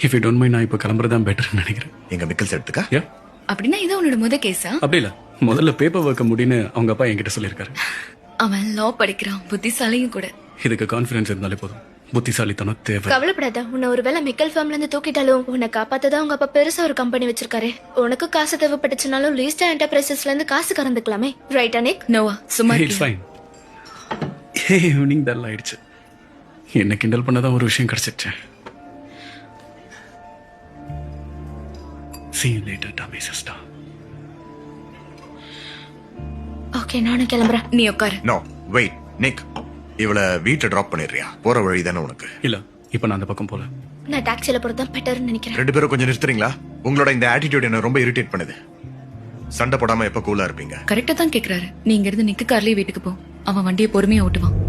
If you don't mind நான் இப்போ கிளம்புறதான் பெட்டர்னு நினைக்கிறேன். எங்க மிக்கல்ஸ் எடுத்துக்க. யா அப்படின்னா இது உன்னோட முத கேஸா? அப்படி இல்ல, முதல்ல பேப்பர் ஒர்க்க முடின்னு அவங்க அப்பா என்கிட்ட சொல்லியிருக்காரு. அவன் லா படிக்கிறான், புத்திசாலியும் கூட. இதுக்கு கான்ஃபிடன்ஸ் இருந்தாலே போதும். புத்திசாலித்தனம் தேவை. கவலைப்படாத, உன்னை ஒருவேளை மிக்கல் ஃபார்ம்ல இருந்து தூக்கிட்டாலும் உன்னை காப்பாத்ததான் உங்க அப்பா பெருசா ஒரு கம்பெனி வச்சிருக்காரு. உனக்கு காசு தேவைப்பட்டுச்சுனாலும் லீஸ்டா என்டர்பிரைசஸ்ல இருந்து காசு கறந்துக்கலாமே. ரைட் அனிக்? நோவா சும்மா இட்ஸ் ஃபைன். ஈவினிங் டல் ஆயிடுச்சு. என்ன கிண்டல் பண்ணதான் ஒரு விஷயம் கிடைச்சிருச்சு. See you later, dummy sister. Okay, நானும் கிளம்புறேன். நீ உட்காரு. நோ வெயிட் நிக், இவள வீட்டை டிராப் பண்ணிடுறியா? போற வழி தானே உனக்கு. இல்ல, இப்ப நான் அந்த பக்கம் போல. நான் டாக்ஸில போறதுதான் பெட்டர்னு நினைக்கிறேன். ரெண்டு பேரும் கொஞ்சம் நிறுத்துறீங்களா? உங்களோட இந்த ஆட்டிடியூட் என்ன ரொம்ப இரிட்டேட் பண்ணுது. சண்டை போடாம எப்ப கூலா இருப்பீங்க? கரெக்டா தான் கேக்குறாரு. நீ இங்க இருந்து நிக்கு கார்லயே வீட்டுக்கு போ. அவன் வண்டியை பொறுமையா ஓட்டுவான்.